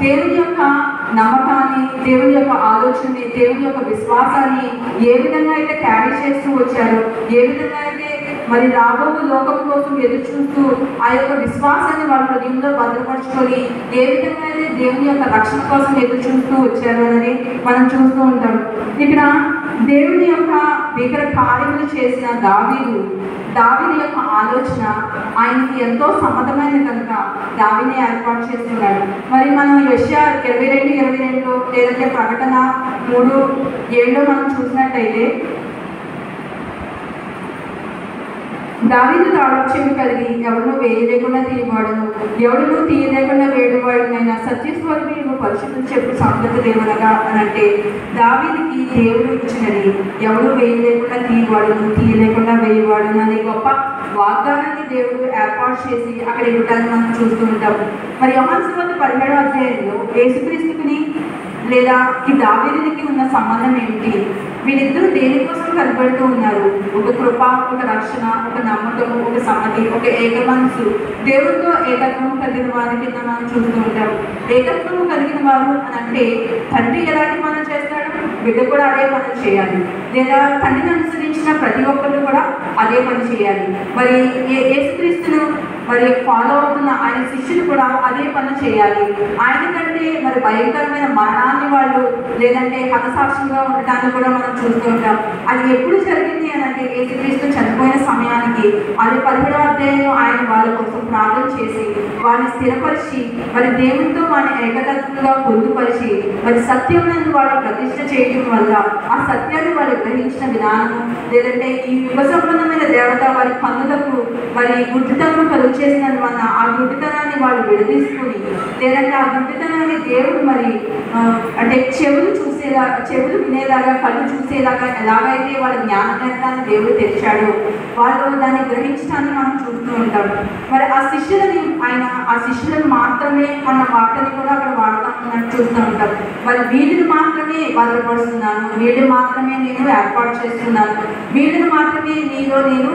[SPEAKER 1] దేవుని యొక్క నమ్మకాన్ని, దేవుని యొక్క ఆలోచనని, దేవుని యొక్క విశ్వాసాన్ని ఏ విధంగా అయితే క్యారీ చేస్తూ వచ్చారో, ఏ విధంగా అయితే మరి రాబో లోకం కోసం ఎదురు చూస్తూ ఆ యొక్క విశ్వాసాన్ని వాళ్ళ హృదయంలో భద్రపరుచుకొని ఏ విధంగా అయితే దేవుని యొక్క రక్షణ కోసం ఎదురు చూస్తూ వచ్చారు అనేది మనం చూస్తూ ఉంటాం. ఇక్కడ దేవుని యొక్క భీకర కార్యములు చేసిన దావీదు యొక్క ఆలోచన ఆయనకి ఎంతో సమ్మతమైన కనుక దావీదుని ఏర్పాటు చేస్తున్నాడు. మరి మనం యెషయా 22:22 లేదంటే ప్రకటన 3:7 మనం చూసినట్టయితే, దావీదు తాళక్షేమి కలిగి ఎవరినూ వేయలేకుండా తీయవాడును, ఎవరినూ తీయలేకుండా వేడువాడునైనా సత్యస్వరూపి పరిశుద్ధులు చెప్పు సంగతి దేవునగా అని అంటే, దావీదుకి దేవుడు ఇచ్చినది ఎవరు వేయలేకుండా తీయవాడును, తీయలేకుండా వేయవాడును అనే గొప్ప వాగ్దానాన్ని దేవుడు ఏర్పాటు చేసి అక్కడ ఇవ్వటాన్ని మనం చూస్తూ ఉంటాము. మరి యోహాను సువార్త 17వ అధ్యాయంలో యేసుక్రీస్తుని లేదా ఈ దావీదునికి ఉన్న సంబంధం ఏమిటి? వీళ్ళిద్దరూ దేనికోసం కనబడుతూ ఉన్నారు? ఒక కృప, ఒక రక్షణ, ఒక నమ్మకము, ఒక సమ్మతి, ఒక ఏక మనసు, దేవుడితో ఏకత్వం కలిగిన వారి కింద మనం చూస్తూ ఉంటాం. ఏకత్వం కలిగిన వారు అని అంటే తండ్రి ఎలాంటి పనులు చేస్తాడు, బిడ్డ కూడా అదే పనులు చేయాలి, లేదా తండ్రిని అనుసరించిన ప్రతి ఒక్కరు కూడా అదే పని చేయాలి. మరి యేసుక్రీస్తును మరి ఫాలో అవుతున్న ఆయన శిష్యులు కూడా అదే పని చేయాలి. ఆయన కంటే మరి భయంకరమైన మరణాన్ని వాళ్ళు లేదంటే హతసాక్షులుగా ఉండటాన్ని కూడా మనం చూస్తూ ఉంటాం. అది ఎప్పుడు జరిగింది అని అంటే యేసుక్రీస్తు చనిపోయిన సమయానికి అది 17వ అధ్యాయంలో ఆయన వాళ్ళ కోసం ప్రార్థన చేసి వారిని స్థిరపరిచి మరి దేవునితో వారిని ఏకతత్వంగా పొందుపరిచి మరి సత్యములను వాళ్ళు ప్రతిష్ఠ చేయడం వల్ల ఆ సత్యాన్ని వాళ్ళు గ్రహించిన విధానము లేదంటే ఈ యుగ సంబంధమైన దేవత వారి పనులకు మరి గుడ్డితనం కలుగు చేసినందువల్ల ఆ గుడ్డితనాన్ని వాళ్ళు విడదీసుకుని లేదంటే ఆ గుడ్డితనాన్ని దేవుడు మరి అంటే చెవులు వినేలాగా కళ్ళు చూసేలాగా ఎలాగైతే వాళ్ళ జ్ఞాననేత్రాన్ని దేవుడు తెచ్చాడో వాళ్ళు దాన్ని గ్రహించడాన్ని మనం చూస్తూ ఉంటాం. మరి ఆ శిష్యులను మాత్రమే అన్న వార్తని కూడా అక్కడ వాడుతూ ఉన్నట్టు చూస్తూ ఉంటాం. మరి వీళ్ళని మాత్రమే భద్రపరుస్తున్నాను, వీళ్ళని మాత్రమే నేను ఏర్పాటు చేస్తున్నాను, వీళ్ళని మాత్రమే నీలో నేను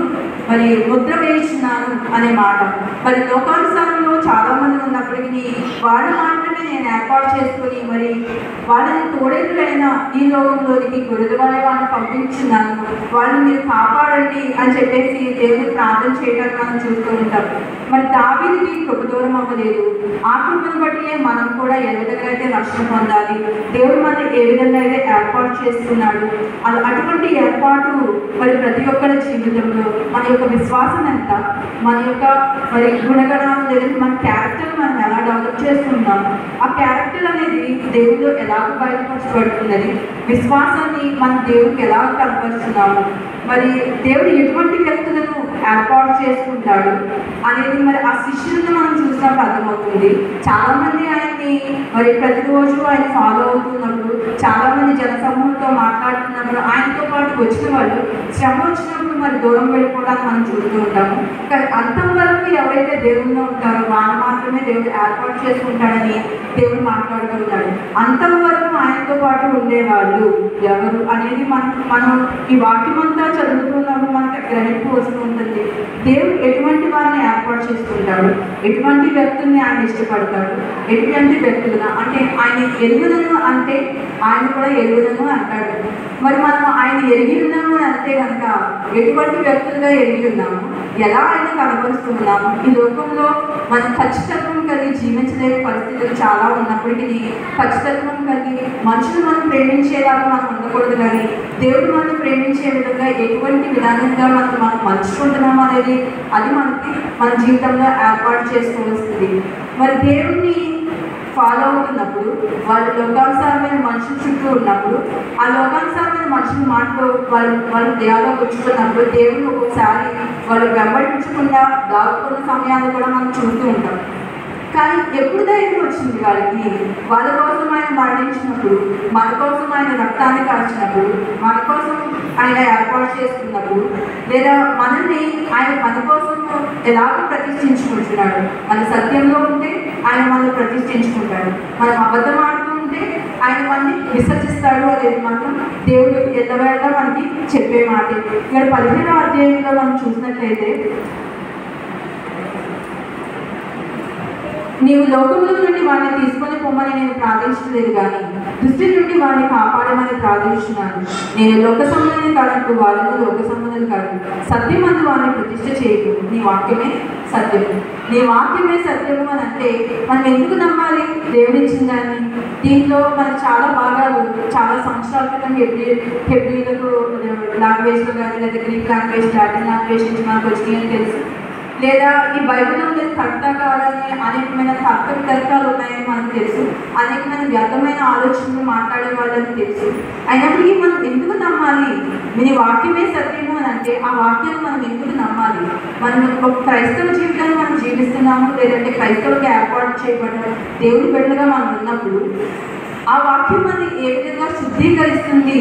[SPEAKER 1] మరి ముద్ర వేయించున్నాను అనే మాట. మరి లోకానుసారంలో చాలా మంది ఉన్నప్పటికీ వాళ్ళు మాత్రమే నేను ఏర్పాటు చేసుకొని మరి వాళ్ళని తోడేళ్ళైన ఈ లోకంలోనికి గొర్రెల వలె వాళ్ళని పంపించున్నాను, వాళ్ళని మీరు కాపాడండి అని చెప్పేసి దేవుని ప్రార్థన చేయడానికి మనం చూస్తూ ఉంటాం. మరి దావీదుకి కృప దూరం అవ్వలేదు. ఆ కృపను బట్టి మనం కూడా ఏ విధంగా అయితే రక్షణ పొందాలి, దేవుడు మనల్ని ఏ విధంగా అయితే ఏర్పాటు చేస్తున్నాడు, అటువంటి ఏర్పాటు మరి ప్రతి ఒక్కరి జీవితంలో మన యొక్క విశ్వాసం ఎంత, మన యొక్క మరి గుణగణాలు లేదంటే మన క్యారెక్టర్ మనం ఎలా డెవలప్ చేసుకుంటాము, ఆ క్యారెక్టర్ అనేది దేవుడు ఎలా బయటపరచబడుతున్నది, విశ్వాసాన్ని మనం దేవుడికి ఎలా కనపరుస్తున్నాము, మరి దేవుడు ఎటువంటి వ్యక్తులను ఏర్పాటు చేసుకుంటాడు అనేది మరి ఆ శిష్యులను మనం చూసినప్పుడు అర్థమవుతుంది. చాలామంది ఆయన్ని మరి ప్రతిరోజు ఆయన ఫాలో అవుతున్నప్పుడు చాలామంది జనసమూహంతో మాట్లాడుతున్నప్పుడు ఆయనతో పాటు వచ్చిన వాళ్ళు శ్రమ వచ్చినప్పుడు మరి దూరం వెళ్ళిపోవడానికి మనం చూస్తూ ఉంటాము. కానీ అంతం వరకు ఎవరైతే దేవుల్లో ఉంటారో వాళ్ళు మాత్రమే దేవుడు ఏర్పాటు చేసుకుంటాడని దేవుడు మాట్లాడుతున్నాడు. అంతం వరకు ఆయనతో పాటు ఉండేవాళ్ళు ఎవరు అనేది మనం ఈ వాక్యం అంతా చదువుతున్నప్పుడు మనకి గ్రహింపు వస్తూ ఉంటుంది. దేవుడు ఎటువంటి వారిని ఏర్పాటు చేసుకుంటాడు, ఎటువంటి వ్యక్తుల్ని ఆయన ఇష్టపడతాడు, ఎటువంటి వ్యక్తులుగా అంటే ఆయన ఎరుగుదను అంటే ఆయన కూడా ఎరుగుదను అంటాడు. మరి మనం ఆయన ఎరిగి ఉన్నాము అని అంటే కనుక ఎటువంటి వ్యక్తులుగా ఎరిగి ఉన్నాము, ఎలా ఆయన కనబరుస్తున్నాము. ఈ లోకంలో మనం ఖచ్చితత్వం కలిగి జీవించలేని పరిస్థితులు చాలా ఉన్నప్పటికీ ఖచ్చితత్వం కలిగి మనుషులు మనం ప్రేమించేలాగా మనం ఉండకూడదు, కానీ దేవుడు మనం ప్రేమించే విధంగా ఎటువంటి విధానంగా మనం మలుచుకుంటున్నాము అనేది అది మన జీవితంలో ఏర్పాటు చేసుకోవాల్సింది. మరి దేవుడిని ఫాలో అవుతున్నప్పుడు వాళ్ళు లోకానుసారమైన మనుషుల చుట్టూ ఉన్నప్పుడు ఆ లోకానుసారమైన మనుషుల మాటలు వాళ్ళు దేవాలో వచ్చుకున్నప్పుడు దేవుడు ఒక్కొక్కసారి వాళ్ళు వెంబడించకుండా దాక్కున్న సమయాన్ని కూడా మనం చూస్తూ ఉంటాం. కానీ ఎప్పుడు ధైర్యం వచ్చింది వాళ్ళకి, వాళ్ళ కోసం ఆయన మరణించినప్పుడు, మన కోసం ఆయన రక్తాన్ని కాల్చినప్పుడు, మన కోసం ఆయన ఏర్పాటు చేసుకున్నప్పుడు, లేదా మనల్ని ఆయన మన కోసం ఎలాగ ప్రతిష్ఠించుకుంటున్నాడు. మన సత్యంలో ఉంటే ఆయన మనల్ని ప్రతిష్ఠించుకుంటాడు, మనం అబద్ధం ఆడుతూ ఉంటే ఆయన మనల్ని విసర్జిస్తాడు అనేది మాత్రం దేవుడు ఎల్లవేళ మనకి చెప్పే మాట. ఇక్కడ 15వ అధ్యాయంలో మనం చూసినట్లయితే, నీవు లోకంలో నుండి వాడిని తీసుకొని పొమ్మని నేను ప్రార్థించలేదు, కానీ దుష్టి నుండి వాడిని కాపాడమని ప్రార్థించున్నాను. నేను లోక సంబంధం కాదు, వాళ్ళను లోక సంబంధం కాదు, సత్యమందు వాడిని ప్రతిష్ఠ చేయకు, నీ వాక్యమే సత్యము, నీ వాక్యమే సత్యము అని అంటే మనం ఎందుకు నమ్మాలి దేవుడు ఇచ్చిందని? దీంట్లో మనం చాలా భాగాలు చాలా సంవత్సరాల క్రితం హెబ్రీలకు లాంగ్వేజ్లో కానీ లేదా గ్రీక్ లాంగ్వేజ్ లాటిన్ లాంగ్వేజ్ నుంచి మనకు వచ్చినాయని తెలుసు, లేదా ఈ బైబిల్లో ఉండే తర్కాలని అనేకమైన తర్కాలు ఉన్నాయని మనకు తెలుసు, అనేకమైన వ్యర్థమైన ఆలోచనలు మాట్లాడే వాళ్ళని తెలుసు. అయినప్పటికీ మనం ఎందుకు నమ్మాలి? మీ వాక్యమే సత్యము అని అంటే ఆ వాక్యాన్ని మనం ఎందుకు నమ్మాలి? మనం ఒక క్రైస్తవ జీవితాన్ని మనం జీవిస్తున్నాము, లేదంటే క్రైస్తవులకు ఏర్పాటు చేయబడిన దేవుడి బిడ్డలుగా మనం ఉన్నప్పుడు ఆ వాక్యం మనని ఏ విధంగా శుద్ధీకరిస్తుంది,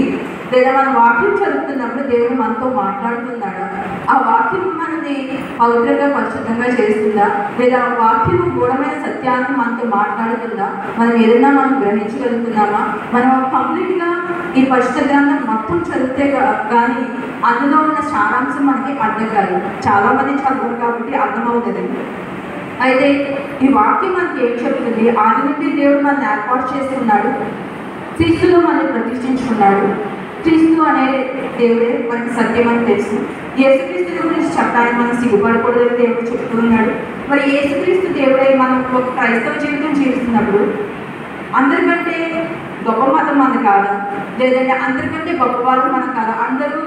[SPEAKER 1] లేదా మన వాక్యం చదువుతున్నప్పుడు దేవుడు మనతో మాట్లాడుతున్నాడా, ఆ వాక్యం మనని పవిత్రంగా పరిశుద్ధంగా చేస్తుందా, లేదా వాక్యము గూఢమైన సత్యాన్ని మనతో మాట్లాడుతుందా, మనం ఏదైనా మనం గ్రహించగలుగుతున్నామా? మనం కంప్లీట్గా ఈ పరిశుద్ధ గ్రంథం మొత్తం చదివితే కానీ అందులో ఉన్న సారాంశం మనకి అర్థం కాదు. చాలామంది చదవరు కాబట్టి అర్థమవుతుంది. అయితే ఈ వాక్యం మనకి ఏం చెప్తుంది? ఆది నుండి దేవుడు మనల్ని ఏర్పాటు చేసుకున్నాడు, క్రీస్తులో మనల్ని ప్రతిష్ఠించుకున్నాడు, క్రీస్తు అనే దేవుడే మనకి సత్యం అని తెలుసు. యేసుక్రీస్తు గురించి చెప్పడానికి మనం సిగ్గుపడకూడదని దేవుడు చెప్తున్నాడు. మరి యేసుక్రీస్తు దేవుడై మనం ఒక క్రైస్తవ జీవితం జీవిస్తున్నప్పుడు అందరికంటే గొప్ప మతం మనకు కాదు, లేదంటే అందరికంటే గొప్ప వాళ్ళు మనకు కాదు, అందరూ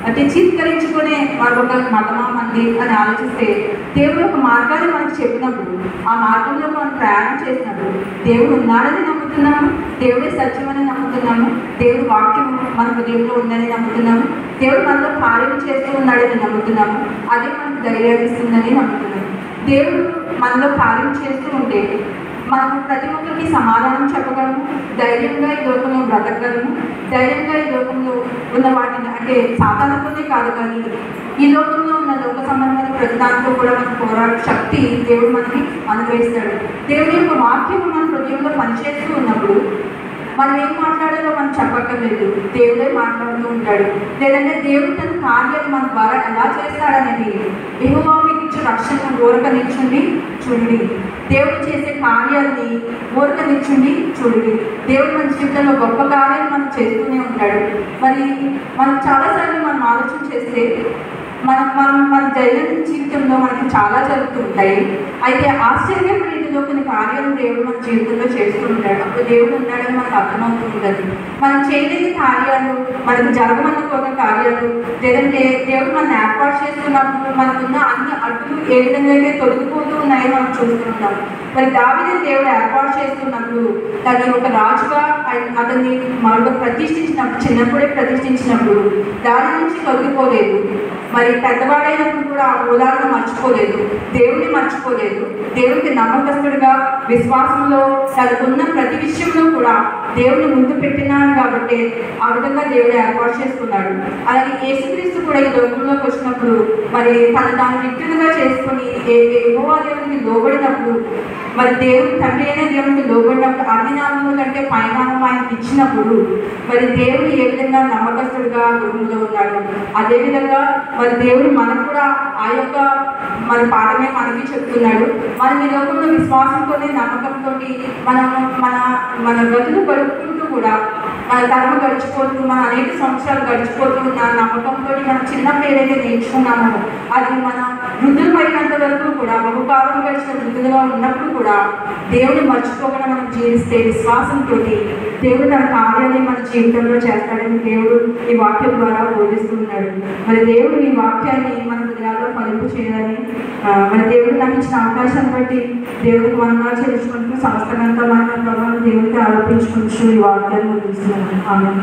[SPEAKER 1] అంటే చిత్కరించుకునే మరొక మతమా మంది అని ఆలోచిస్తే దేవుడు ఒక మార్గాన్ని మనకు చెప్పినప్పుడు ఆ మార్గంలో మనం ప్రయాణం చేసినప్పుడు దేవుడు ఉన్నాడని నమ్ముతున్నాము, దేవుడే సత్యమని నమ్ముతున్నాము, దేవుడు వాక్యం మన హృదయంలో ఉందని నమ్ముతున్నాము, దేవుడు మనలో కార్యం చేస్తూ ఉన్నాడని నమ్ముతున్నాము. అదే మనకు ధైర్యాన్ని ఇస్తుందని నమ్ముతున్నాము. దేవుడు మనలో కార్యం చేస్తూ ఉంటే మనం ప్రతి ఒక్కరికి సమాధానం చెప్పగలము, ధైర్యంగా ఈ లోకంలో బ్రతకగలము, ధైర్యంగా ఈ లోకంలో ఉన్న వాటిని అంటే సాధారణతోనే కాదు కానీ ఈ లోకంలో ఉన్న లోక సంబంధమైన ప్రతి దాంట్లో కూడా మనకు పోరాడే శక్తి దేవుడు మనకి అనుగ్రహిస్తాడు. దేవుడి యొక్క వాక్యం మన హృదయంలో పనిచేస్తూ ఉన్నప్పుడు మనం ఏం మాట్లాడాలో మనం చెప్పక్కర్లేదు, దేవుడే మాట్లాడుతూ ఉంటాడు. లేదంటే దేవుడు తన కార్యాలు మన ద్వారా ఎలా చేస్తాడనేది యెహోవా మీకు ఇచ్చే రక్షణ ఊరక నిల్చుండి చూడండి, దేవుడు చేసే కార్యాలని ఊరక నిల్చుండి చూడండి. దేవుడు మన జీవితంలో గొప్ప కార్యాలు మనం చేస్తూనే ఉంటాడు. మరి మనం చాలాసార్లు మనం ఆలోచన చేస్తే మన దైనందిన జీవితంలో మనకి చాలా జరుగుతూ ఉంటాయి. అయితే ఆశ్చర్యమైన రీతిలో కొన్ని కార్యాలు దేవుడు మన జీవితంలో చేస్తూ ఉంటాడు. అప్పుడు దేవుడు ఉన్నాడని మనకు అర్థమవుతూ ఉంటుంది. మనం చేయలేని కార్యాలు, మనకు జరగమనుకోని కార్యాలు, లేదంటే దేవుడు మనం ఏర్పాటు చేస్తున్నప్పుడు మనకున్న అన్ని అడ్డులు ఏ విధంగా అయితే తొలగిపోతూ ఉన్నాయో మనం చూస్తున్నాం. మరి దావీదుని దేవుడు ఏర్పాటు చేస్తున్నప్పుడు తను ఒక రాజుగా అతన్ని మరొక ప్రతిష్ఠించినప్పుడు, చిన్నప్పుడే ప్రతిష్ఠించినప్పుడు దాని నుంచి తొలగిపోలేదు. మరి పెద్దవాడైనప్పుడు కూడా ఆ మూలాలను మర్చిపోలేదు, దేవుడిని మర్చిపోలేదు. దేవుడికి నమ్మకస్తుడిగా విశ్వాసంలో తనకున్న ప్రతి విషయంలో కూడా దేవుడిని ముందు పెట్టినాడు కాబట్టి ఆ విధంగా దేవుడు ఏర్పాటు చేసుకున్నాడు. అలాగే యేసుక్రీస్తు కూడా ఈ లోకంలోకి వచ్చినప్పుడు మరి తాను విక్టులుగా చేసుకుని యెహోవా దేవుడికి లోబడినప్పుడు, మరి దేవుడు తండ్రి అయిన దేవుడికి లోబడినప్పుడు అన్ని నామముల కంటే పైనామం ఆయనకి ఇచ్చినప్పుడు మరి దేవుడు ఏ విధంగా నమ్మకస్తుడిగా లోకంలో ఉన్నాడు, అదేవిధంగా మరి దేవుడు మనకు కూడా ఆ యొక్క మన పాఠమే మనకి చెప్తున్నాడు. మనం ఈ లోకంలో విశ్వాసంతోనే నమ్మకంతో మనం మన గతులు గడుపుకుంటూ కూడా మన తరం గడిచిపోతూ మన అనేక సంవత్సరాలు గడిచిపోతూ ఉన్న నమ్మకంతో మనం చిన్నప్పుడు ఏదైతే నేర్చుకున్నామో అది మన వృద్ధులు పడినంత వరకు కూడా బహుకాలం గడిచిన వృద్ధులుగా ఉన్నప్పుడు కూడా దేవుడిని మర్చిపోకుండా మనం జీవిస్తే విశ్వాసంతో దేవుడు తన కార్యాన్ని మన జీవితంలో చేస్తాడని దేవుడు ఈ వాక్యం ద్వారా బోధిస్తున్నాడు. మరి దేవుడు ఈ వాక్యాన్ని మన హృదయాల్లో ఫలింపు చేయాలని మరి దేవుడు నాకు ఇచ్చిన అవకాశాన్ని బట్టి దేవుడికి మనంగా చేర్చుకుంటూ సమస్తంగా మన ప్రభావం దేవుడికి ఆరోపించుకుంటూ ఈ వాక్యాన్ని బోధిస్తున్నాను. ఆమె